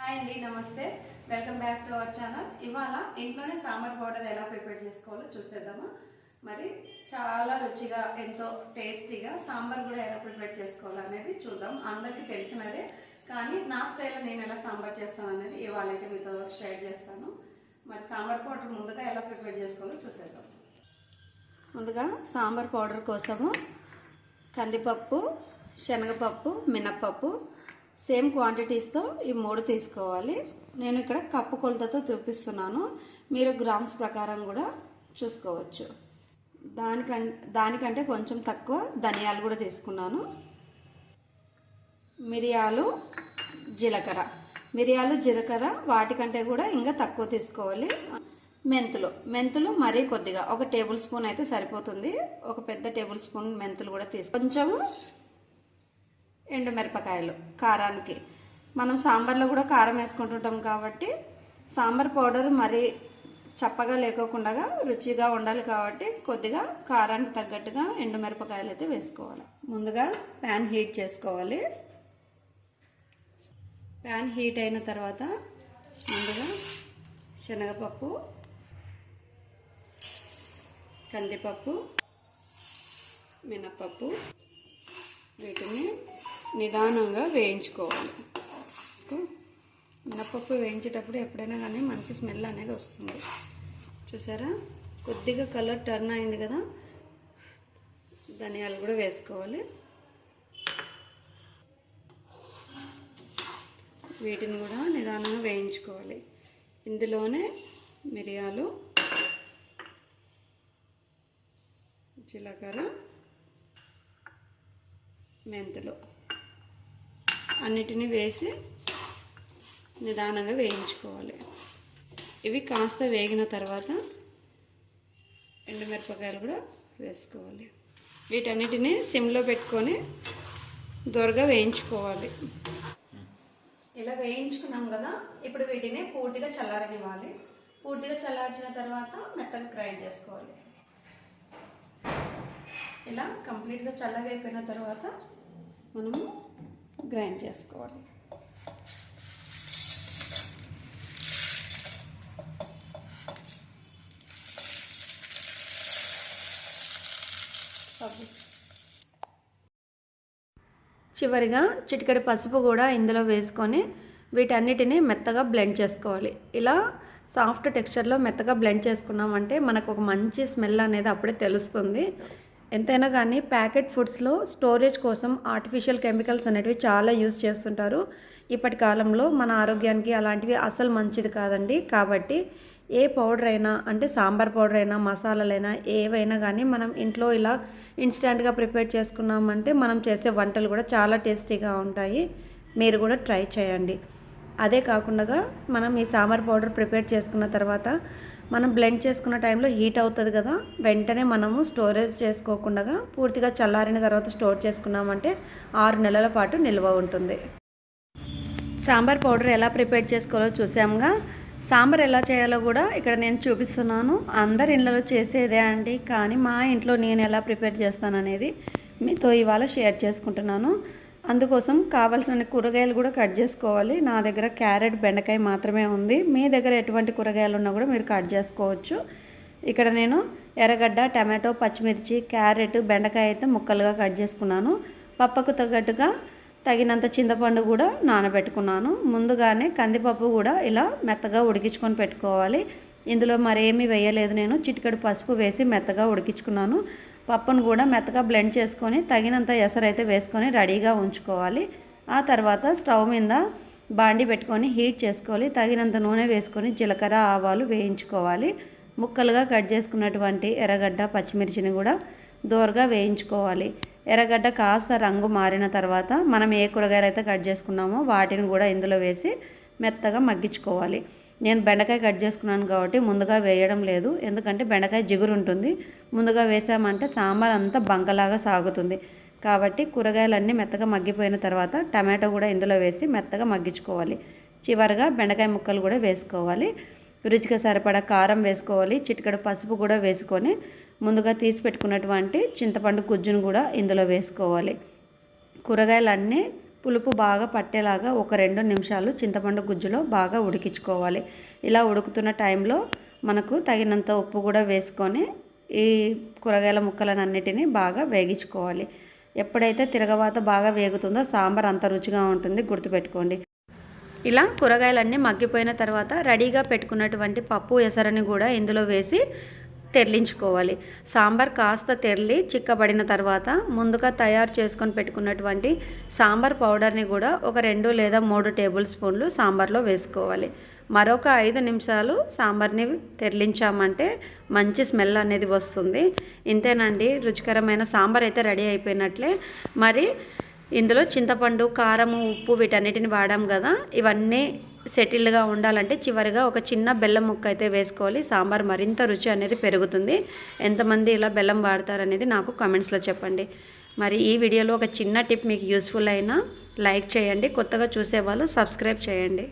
Hi అండి, నమస్తే. Welcome back to our channel. ఇవాళ ఇంట్లోనే సాంబార్ పౌడర్ ఎలా ప్రిపేర్ చేసుకోవాలో చూసేద్దామా. మరి చాలా రుచిగా, ఎంతో టేస్టీగా సాంబార్ కూడా ఎలా ప్రిపేర్ చేసుకోవాలనేది చూద్దాం. అందరికీ తెలిసినదే, కానీ నా స్టైల్లో నేను ఎలా సాంబార్ చేస్తాను అనేది ఇవాళ అయితే మీతో షేర్ చేస్తాను. మరి సాంబార్ పౌడర్ ముందుగా ఎలా ప్రిపేర్ చేసుకోవాలో చూసేద్దాం. ముందుగా సాంబార్ పౌడర్ కోసము కందిపప్పు, శనగపప్పు, మినప్పప్పు సేమ్ క్వాంటిటీస్తో ఈ 3 తీసుకోవాలి. నేను ఇక్కడ కప్పు కొలతతో చూపిస్తున్నాను, మీరు గ్రామ్స్ ప్రకారం కూడా చూసుకోవచ్చు. దానికంటే కొంచెం తక్కువ ధనియాలు కూడా తీసుకున్నాను. మిరియాలు, జీలకర్ర వాటికంటే కూడా ఇంకా తక్కువ తీసుకోవాలి. మెంతులు మరీ కొద్దిగా, 1 టేబుల్ స్పూన్ అయితే సరిపోతుంది. ఒక పెద్ద టేబుల్ స్పూన్ మెంతులు కూడా కొంచెము ఎండుమిరపకాయలు కారానికి. మనం సాంబార్లో కూడా కారం వేసుకుంటుంటాం కాబట్టి సాంబార్ పౌడర్ మరీ చప్పగా లేకోకుండా రుచిగా ఉండాలి కాబట్టి కొద్దిగా కారానికి తగ్గట్టుగా ఎండుమిరపకాయలు అయితే వేసుకోవాలి. ముందుగా ప్యాన్ హీట్ చేసుకోవాలి. ప్యాన్ హీట్ అయిన తర్వాత ముందుగా శనగపప్పు, కందిపప్పు, మినప్పప్పు వీటిని నిదానంగా వేయించుకోవాలి. మినప్పప్పు వేయించేటప్పుడు ఎప్పుడైనా కానీ మంచి స్మెల్ అనేది వస్తుంది. చూసారా, కొద్దిగా కలర్ టర్న్ అయింది కదా. ధనియాలు కూడా వేసుకోవాలి. వీటిని కూడా నిదానంగా వేయించుకోవాలి. ఇందులోనే మిరియాలు, జీలకర్ర, మెంతులు అన్నిటినీ వేసి నిదానంగా వేయించుకోవాలి. ఇవి కాస్త వేగిన తర్వాత ఎండుమిరపకాయలు కూడా వేసుకోవాలి. వీటన్నిటిని సిమ్లో పెట్టుకొని దోరగా వేయించుకోవాలి. ఇలా వేయించుకున్నాం కదా, ఇప్పుడు వీటిని పూర్తిగా చల్లారనివ్వాలి. పూర్తిగా చల్లార్చిన తర్వాత మెత్తగా గ్రైండ్ చేసుకోవాలి. ఇలా కంప్లీట్గా చల్లగైపోయిన తర్వాత మనము గ్రైండ్ చేసుకోవాలి. చివరిగా చిటికెడు పసుపు కూడా ఇందులో వేసుకొని వీటన్నిటిని మెత్తగా బ్లెండ్ చేసుకోవాలి. ఇలా సాఫ్ట్ టెక్స్చర్లో మెత్తగా బ్లెండ్ చేసుకున్నామంటే మనకు ఒక మంచి స్మెల్ అనేది అప్పుడే తెలుస్తుంది. ఎంతైనా కానీ ప్యాకెట్ ఫుడ్స్లో స్టోరేజ్ కోసం ఆర్టిఫిషియల్ కెమికల్స్ అనేటివి చాలా యూస్ చేస్తుంటారు. ఇప్పటి కాలంలో మన ఆరోగ్యానికి అలాంటివి అసలు మంచిది కాదండి. కాబట్టి ఏ పౌడర్ అయినా, అంటే సాంబార్ పౌడర్ అయినా, మసాలాలైనా ఏవైనా కానీ మనం ఇంట్లో ఇలా ఇన్స్టెంట్గా ప్రిపేర్ చేసుకున్నామంటే మనం చేసే వంటలు కూడా చాలా టేస్టీగా ఉంటాయి. మీరు కూడా ట్రై చేయండి. అదే కాకుండా మనం ఈ సాంబార్ పౌడర్ ప్రిపేర్ చేసుకున్న తర్వాత మనం బ్లెండ్ చేసుకున్న టైంలో హీట్ అవుతుంది కదా, వెంటనే మనము స్టోరేజ్ చేసుకోకుండా పూర్తిగా చల్లారిన తర్వాత స్టోర్ చేసుకున్నామంటే 6 నెలల పాటు నిల్వ ఉంటుంది. సాంబార్ పౌడర్ ఎలా ప్రిపేర్ చేసుకోవాలో చూసాముగా. సాంబార్ ఎలా చేయాలో కూడా ఇక్కడ నేను చూపిస్తున్నాను. అందరి ఇళ్ళలో చేసేదే అండి, కానీ మా ఇంట్లో నేను ఎలా ప్రిపేర్ చేస్తాననేది మీతో ఇవాళ షేర్ చేసుకుంటున్నాను. అందుకోసం కావాల్సిన కూరగాయలు కూడా కట్ చేసుకోవాలి. నా దగ్గర క్యారెట్, బెండకాయ మాత్రమే ఉంది. మీ దగ్గర ఎటువంటి కూరగాయలు ఉన్నా కూడా మీరు కట్ చేసుకోవచ్చు. ఇక్కడ నేను ఎర్రగడ్డ, టమాటో, పచ్చిమిర్చి, క్యారెట్, బెండకాయ అయితే ముక్కలుగా కట్ చేసుకున్నాను. పప్పుకు తగ్గట్టుగా తగినంత చింతపండు కూడా నానబెట్టుకున్నాను. ముందుగానే కందిపప్పు కూడా ఇలా మెత్తగా ఉడికించుకొని పెట్టుకోవాలి. ఇందులో మరేమీ వేయలేదు, నేను చిటికెడు పసుపు వేసి మెత్తగా ఉడికించుకున్నాను. పప్పును కూడా మెత్తగా బ్లెండ్ చేసుకొని తగినంత ఎసరైతే వేసుకొని రెడీగా ఉంచుకోవాలి. ఆ తర్వాత స్టవ్ మీద బాండి పెట్టుకొని హీట్ చేసుకోవాలి. తగినంత నూనె వేసుకొని జీలకర్ర, ఆవాలు వేయించుకోవాలి. ముక్కలుగా కట్ చేసుకున్నటువంటి ఎర్రగడ్డ, పచ్చిమిర్చిని కూడా దోరగా వేయించుకోవాలి. ఎర్రగడ్డ కాస్త రంగు మారిన తర్వాత మనం ఏ కూరగాయలు అయితే కట్ చేసుకున్నామో వాటిని కూడా ఇందులో వేసి మెత్తగా మగ్గించుకోవాలి. నేను బెండకాయ కట్ చేసుకున్నాను కాబట్టి ముందుగా వేయడం లేదు, ఎందుకంటే బెండకాయ జిగురు ఉంటుంది. ముందుగా వేసామంటే సాంబార్ అంతా బంకలాగా సాగుతుంది. కాబట్టి కూరగాయలన్నీ మెత్తగా మగ్గిపోయిన తర్వాత టమాటో కూడా ఇందులో వేసి మెత్తగా మగ్గించుకోవాలి. చివరిగా బెండకాయ ముక్కలు కూడా వేసుకోవాలి. రుచికి సరిపడా కారం వేసుకోవాలి. చిటికెడు పసుపు కూడా వేసుకొని ముందుగా తీసి పెట్టుకున్నటువంటి చింతపండు గుజ్జును కూడా ఇందులో వేసుకోవాలి. కూరగాయలన్నీ పులుపు బాగా పట్టేలాగా ఒక 2 నిమిషాలు చింతపండు గుజ్జులో బాగా ఉడికించుకోవాలి. ఇలా ఉడుకుతున్న టైంలో మనకు తగినంత ఉప్పు కూడా వేసుకొని ఈ కూరగాయల ముక్కలన్నిటిని బాగా వేగించుకోవాలి. ఎప్పుడైతే తిరగవాత బాగా వేగుతుందో సాంబార్ అంత రుచిగా ఉంటుంది, గుర్తుపెట్టుకోండి. ఇలా కూరగాయలన్నీ మగ్గిపోయిన తర్వాత రెడీగా పెట్టుకున్నటువంటి పప్పు ఎసరని కూడా ఇందులో వేసి తెరలించుకోవాలి. సాంబార్ కాస్త తెరలి చిక్కబడిన తర్వాత ముందుగా తయారు చేసుకొని పెట్టుకున్నటువంటి సాంబార్ పౌడర్ని కూడా ఒక 2 లేదా 3 టేబుల్ స్పూన్లు సాంబార్లో వేసుకోవాలి. మరొక 5 నిమిషాలు సాంబార్ని తెరలించామంటే మంచి స్మెల్ అనేది వస్తుంది. ఇంతేనండి, రుచికరమైన సాంబార్ అయితే రెడీ అయిపోయినట్లే. మరి ఇందులో చింతపండు, కారము, ఉప్పు వీటన్నిటిని వాడాం కదా, ఇవన్నీ సెటిల్డ్గా ఉండాలంటే చివరిగా ఒక చిన్న బెల్లం ముక్క అయితే వేసుకోవాలి. సాంబార్ మరింత రుచి అనేది పెరుగుతుంది. ఎంతమంది ఇలా బెల్లం వాడతారనేది నాకు కామెంట్స్లో చెప్పండి. మరి ఈ వీడియోలో ఒక చిన్న టిప్ మీకు యూస్ఫుల్ అయినా లైక్ చేయండి, కొత్తగా చూసేవాళ్ళు సబ్స్క్రైబ్ చేయండి.